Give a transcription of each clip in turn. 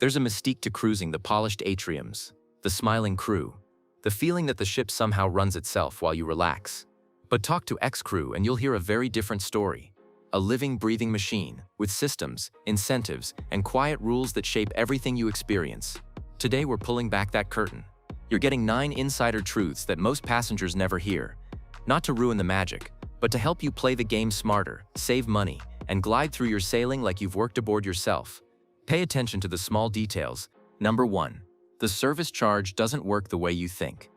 There's a mystique to cruising the polished atriums, the smiling crew, the feeling that the ship somehow runs itself while you relax. But talk to X-Crew and you'll hear a very different story. A living, breathing machine, with systems, incentives, and quiet rules that shape everything you experience. Today we're pulling back that curtain. You're getting 9 insider truths that most passengers never hear. Not to ruin the magic, but to help you play the game smarter, save money, and glide through your sailing like you've worked aboard yourself. Pay attention to the small details. Number 1. The service charge doesn't work the way you think.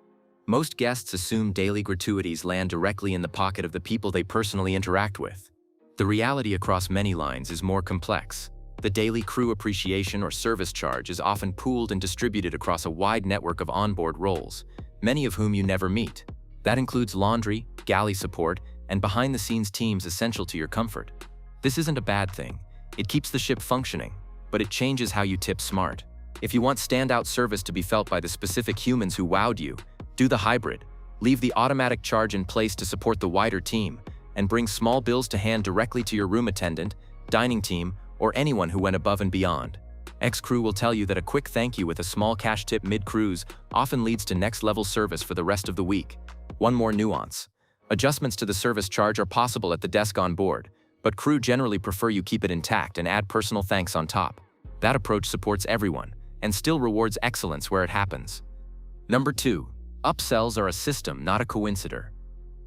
Most guests assume daily gratuities land directly in the pocket of the people they personally interact with. The reality across many lines is more complex. The daily crew appreciation or service charge is often pooled and distributed across a wide network of onboard roles, many of whom you never meet. That includes laundry, galley support, and behind-the-scenes teams essential to your comfort. This isn't a bad thing. It keeps the ship functioning, but it changes how you tip smart. If you want standout service to be felt by the specific humans who wowed you, do the hybrid. Leave the automatic charge in place to support the wider team, and bring small bills to hand directly to your room attendant, dining team, or anyone who went above and beyond. X-Crew will tell you that a quick thank you with a small cash tip mid-cruise often leads to next-level service for the rest of the week. One more nuance. Adjustments to the service charge are possible at the desk on board, but crew generally prefer you keep it intact and add personal thanks on top. That approach supports everyone, and still rewards excellence where it happens. Number 2. Upsells are a system, not a coincidence.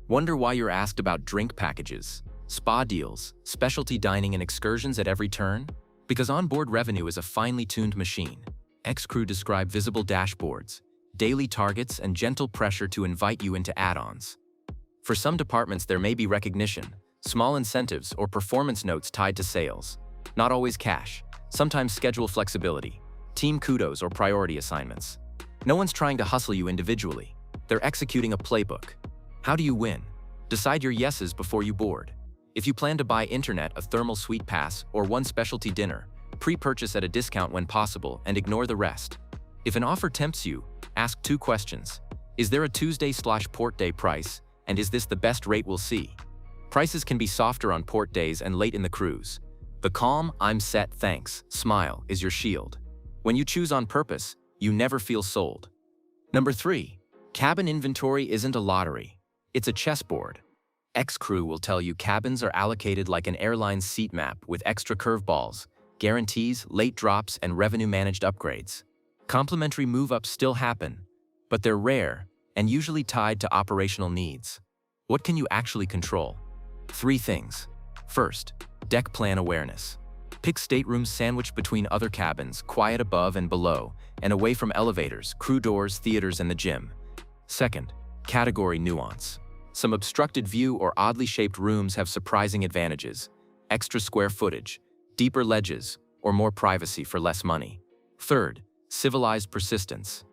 Wonder why you're asked about drink packages, spa deals, specialty dining and excursions at every turn? Because onboard revenue is a finely tuned machine. X-Crew describe visible dashboards, daily targets, and gentle pressure to invite you into add-ons. For some departments there may be recognition, small incentives, or performance notes tied to sales. Not always cash, sometimes schedule flexibility, team kudos, or priority assignments. No one's trying to hustle you individually. They're executing a playbook. How do you win? Decide your yeses before you board. If you plan to buy internet, a thermal suite pass, or one specialty dinner, pre-purchase at a discount when possible and ignore the rest. If an offer tempts you, ask 2 questions. Is there a Tuesday/port day price, and is this the best rate we'll see? Prices can be softer on port days and late in the cruise. The calm, "I'm set, thanks" smile is your shield. When you choose on purpose, you never feel sold. Number 3. Cabin inventory isn't a lottery. It's a chessboard. X-Crew will tell you cabins are allocated like an airline's seat map with extra curveballs, guarantees, late drops, and revenue-managed upgrades. Complimentary move-ups still happen, but they're rare and usually tied to operational needs. What can you actually control? 3 things. First, deck plan awareness. Pick staterooms sandwiched between other cabins, quiet above and below, and away from elevators, crew doors, theaters, and the gym. Second, category nuance. Some obstructed view or oddly shaped rooms have surprising advantages: extra square footage, deeper ledges, or more privacy for less money. Third, civilized persistence.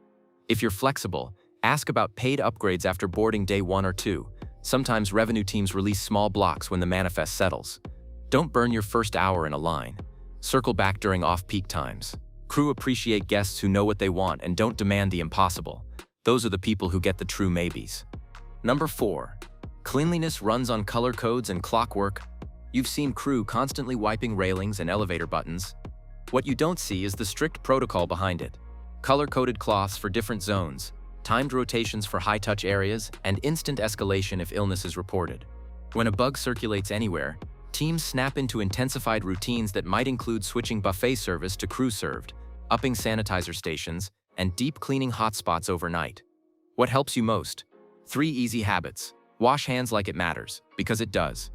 If you're flexible, ask about paid upgrades after boarding day 1 or 2. Sometimes revenue teams release small blocks when the manifest settles. Don't burn your first hour in a line. Circle back during off-peak times. Crew appreciate guests who know what they want and don't demand the impossible. Those are the people who get the true maybes. Number 4. Cleanliness runs on color codes and clockwork. You've seen crew constantly wiping railings and elevator buttons. What you don't see is the strict protocol behind it. Color-coded cloths for different zones, timed rotations for high-touch areas, and instant escalation if illness is reported. When a bug circulates anywhere, teams snap into intensified routines that might include switching buffet service to crew-served, upping sanitizer stations, and deep cleaning hotspots overnight. What helps you most? 3 easy habits. Wash hands like it matters, because it does.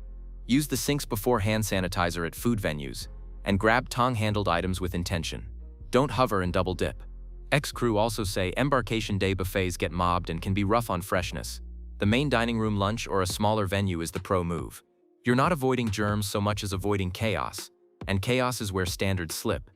Use the sinks before hand sanitizer at food venues, and grab tongue-handled items with intention. Don't hover and double dip. X-Crew also say embarkation day buffets get mobbed and can be rough on freshness. The main dining room lunch or a smaller venue is the pro move. You're not avoiding germs so much as avoiding chaos, and chaos is where standards slip.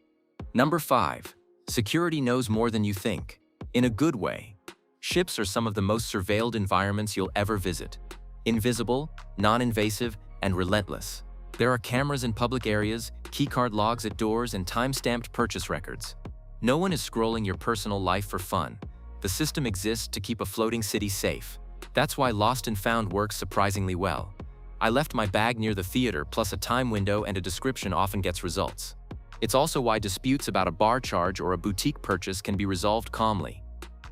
Number 5. Security knows more than you think. In a good way. Ships are some of the most surveilled environments you'll ever visit. Invisible, non-invasive, and relentless. There are cameras in public areas, keycard logs at doors, and time-stamped purchase records. No one is scrolling your personal life for fun. The system exists to keep a floating city safe. That's why Lost and Found works surprisingly well. I left my bag near the theater, plus a time window and a description often gets results. It's also why disputes about a bar charge or a boutique purchase can be resolved calmly.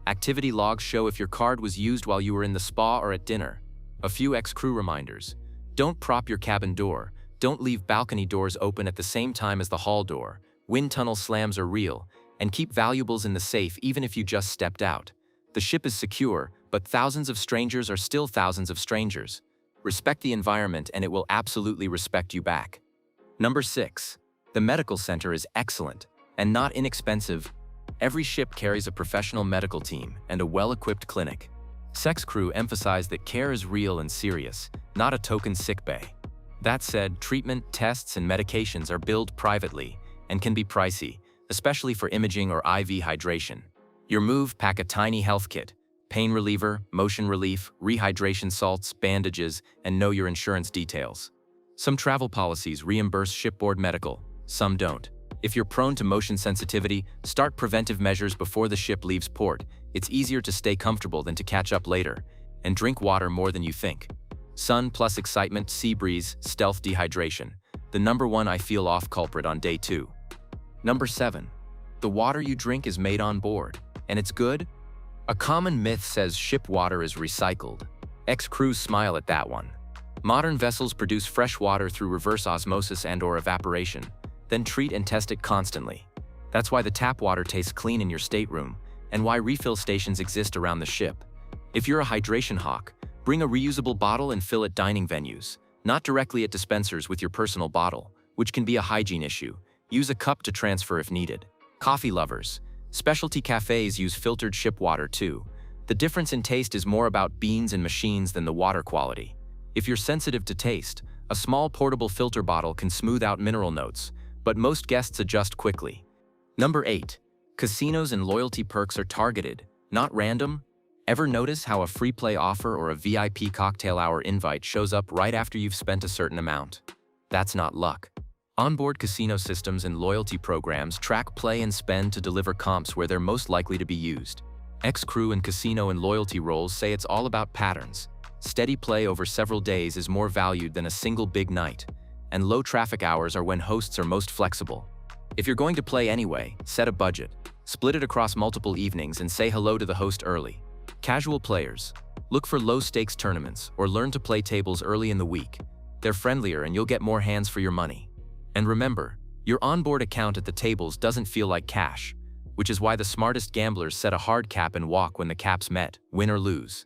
Activity logs show if your card was used while you were in the spa or at dinner. A few ex-crew reminders. Don't prop your cabin door. Don't leave balcony doors open at the same time as the hall door. Wind tunnel slams are real. And keep valuables in the safe even if you just stepped out. The ship is secure, but thousands of strangers are still thousands of strangers. Respect the environment and it will absolutely respect you back. Number 6. The medical center is excellent and not inexpensive. Every ship carries a professional medical team and a well-equipped clinic. Sex crew emphasize that care is real and serious, not a token sickbay. That said, treatment, tests, and medications are billed privately and can be pricey, especially for imaging or IV hydration. Your move: pack a tiny health kit, pain reliever, motion relief, rehydration salts, bandages, and know your insurance details. Some travel policies reimburse shipboard medical, some don't. If you're prone to motion sensitivity, start preventive measures before the ship leaves port. It's easier to stay comfortable than to catch up later. And drink water more than you think. Sun plus excitement, sea breeze, stealth dehydration. The number one I feel off culprit on day 2. Number 7. The water you drink is made on board. And it's good? A common myth says ship water is recycled. Ex-crews smile at that one. Modern vessels produce fresh water through reverse osmosis and/or evaporation, then treat and test it constantly. That's why the tap water tastes clean in your stateroom, and why refill stations exist around the ship. If you're a hydration hawk, bring a reusable bottle and fill at dining venues, not directly at dispensers with your personal bottle, which can be a hygiene issue. Use a cup to transfer if needed. Coffee lovers. Specialty cafes use filtered ship water too. The difference in taste is more about beans and machines than the water quality. If you're sensitive to taste, a small portable filter bottle can smooth out mineral notes, but most guests adjust quickly. Number 8. Casinos and loyalty perks are targeted, not random. Ever notice how a free play offer or a VIP cocktail hour invite shows up right after you've spent a certain amount? That's not luck. Onboard casino systems and loyalty programs track play and spend to deliver comps where they're most likely to be used. Ex-crew and casino and loyalty roles say it's all about patterns. Steady play over several days is more valued than a single big night, and low traffic hours are when hosts are most flexible. If you're going to play anyway, set a budget, split it across multiple evenings, and say hello to the host early. Casual players. Look for low-stakes tournaments or learn to play tables early in the week. They're friendlier and you'll get more hands for your money. And remember, your onboard account at the tables doesn't feel like cash, which is why the smartest gamblers set a hard cap and walk when the cap's met, win or lose.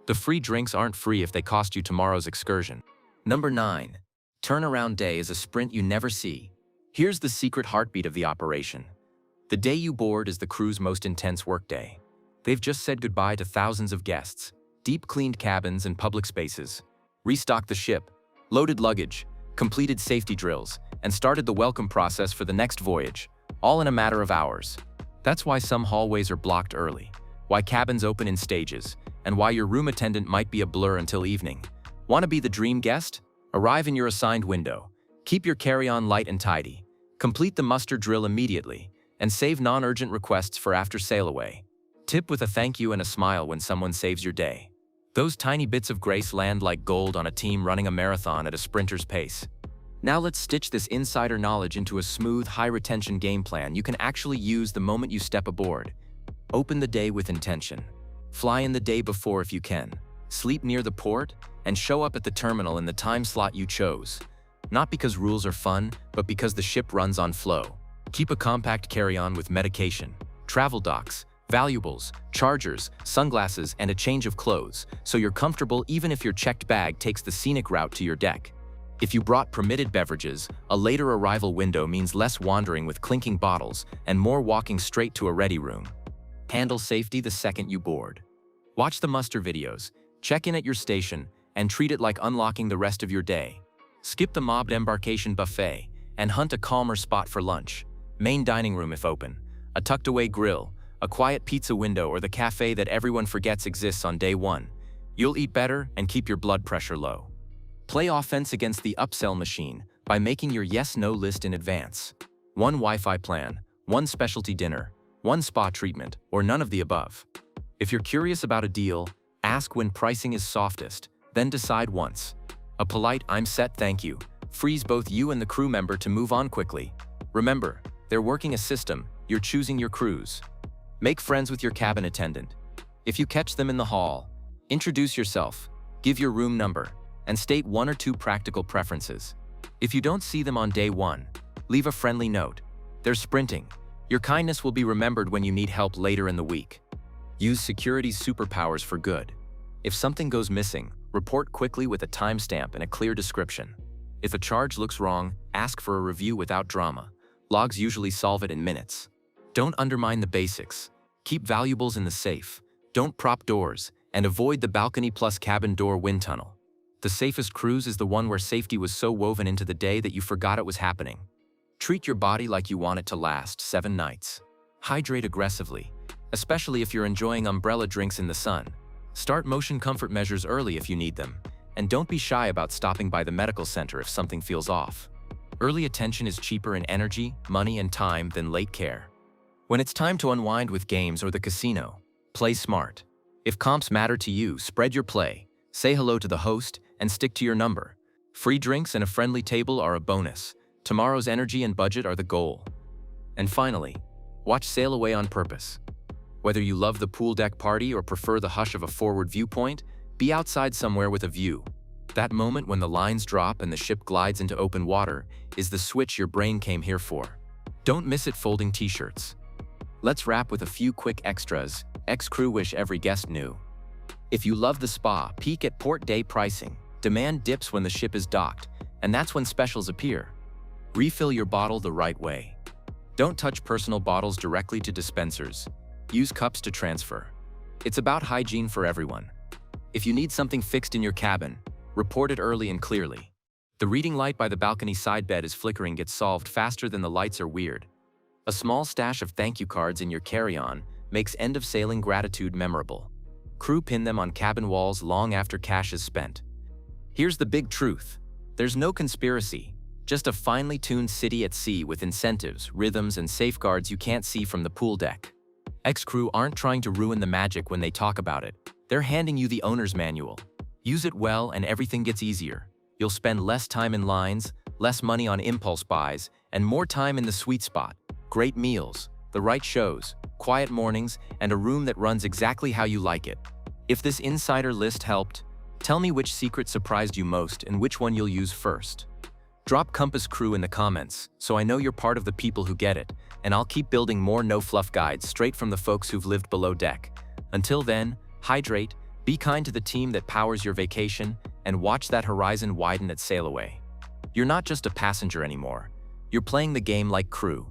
The free drinks aren't free if they cost you tomorrow's excursion. Number 9. Turnaround day is a sprint you never see. Here's the secret heartbeat of the operation. The day you board is the crew's most intense workday. They've just said goodbye to thousands of guests, deep-cleaned cabins and public spaces, restocked the ship, loaded luggage, completed safety drills, and started the welcome process for the next voyage, all in a matter of hours. That's why some hallways are blocked early, why cabins open in stages, and why your room attendant might be a blur until evening. Want to be the dream guest? Arrive in your assigned window. Keep your carry-on light and tidy. Complete the muster drill immediately, and save non-urgent requests for after sail away. Tip with a thank you and a smile when someone saves your day. Those tiny bits of grace land like gold on a team running a marathon at a sprinter's pace. Now let's stitch this insider knowledge into a smooth, high-retention game plan you can actually use the moment you step aboard. Open the day with intention. Fly in the day before if you can. Sleep near the port, and show up at the terminal in the time slot you chose. Not because rules are fun, but because the ship runs on flow. Keep a compact carry-on with medication, travel docs, valuables, chargers, sunglasses, and a change of clothes, so you're comfortable even if your checked bag takes the scenic route to your deck. If you brought permitted beverages, a later arrival window means less wandering with clinking bottles and more walking straight to a ready room. Handle safety the second you board. Watch the muster videos, check in at your station, and treat it like unlocking the rest of your day. Skip the mobbed embarkation buffet and hunt a calmer spot for lunch. Main dining room if open, a tucked-away grill, a quiet pizza window, or the cafe that everyone forgets exists on day 1. You'll eat better and keep your blood pressure low. Play offense against the upsell machine by making your yes-no list in advance. 1 Wi-Fi plan, 1 specialty dinner, 1 spa treatment, or none of the above. If you're curious about a deal, ask when pricing is softest, then decide once. A polite "I'm set, thank you" frees both you and the crew member to move on quickly. Remember, they're working a system, you're choosing your cruise. Make friends with your cabin attendant. If you catch them in the hall, introduce yourself, give your room number, and state 1 or 2 practical preferences. If you don't see them on day 1, leave a friendly note. They're sprinting. Your kindness will be remembered when you need help later in the week. Use security's superpowers for good. If something goes missing, report quickly with a timestamp and a clear description. If a charge looks wrong, ask for a review without drama. Logs usually solve it in minutes. Don't undermine the basics. Keep valuables in the safe. Don't prop doors, and avoid the balcony plus cabin door wind tunnel. The safest cruise is the one where safety was so woven into the day that you forgot it was happening. Treat your body like you want it to last 7 nights. Hydrate aggressively, especially if you're enjoying umbrella drinks in the sun. Start motion comfort measures early if you need them, and don't be shy about stopping by the medical center if something feels off. Early attention is cheaper in energy, money, and time than late care. When it's time to unwind with games or the casino, play smart. If comps matter to you, spread your play, say hello to the host, and stick to your number. Free drinks and a friendly table are a bonus. Tomorrow's energy and budget are the goal. And finally, watch sail away on purpose. Whether you love the pool deck party or prefer the hush of a forward viewpoint, be outside somewhere with a view. That moment when the lines drop and the ship glides into open water is the switch your brain came here for. Don't miss it folding t-shirts. Let's wrap with a few quick extras X-Crew wish every guest knew. If you love the spa, peek at port day pricing. Demand dips when the ship is docked, and that's when specials appear. Refill your bottle the right way. Don't touch personal bottles directly to dispensers. Use cups to transfer. It's about hygiene for everyone. If you need something fixed in your cabin, report it early and clearly. The reading light by the balcony side bed is flickering gets solved faster than the lights are weird. A small stash of thank you cards in your carry-on makes end-of-sailing gratitude memorable. Crew pin them on cabin walls long after cash is spent. Here's the big truth. There's no conspiracy, just a finely tuned city at sea with incentives, rhythms, and safeguards you can't see from the pool deck. X-Crew aren't trying to ruin the magic when they talk about it. They're handing you the owner's manual. Use it well and everything gets easier. You'll spend less time in lines, less money on impulse buys, and more time in the sweet spot. Great meals, the right shows, quiet mornings, and a room that runs exactly how you like it. If this insider list helped, tell me which secret surprised you most and which one you'll use first. Drop Compass Crew in the comments so I know you're part of the people who get it, and I'll keep building more no-fluff guides straight from the folks who've lived below deck. Until then, hydrate, be kind to the team that powers your vacation, and watch that horizon widen at Sail Away. You're not just a passenger anymore. You're playing the game like crew.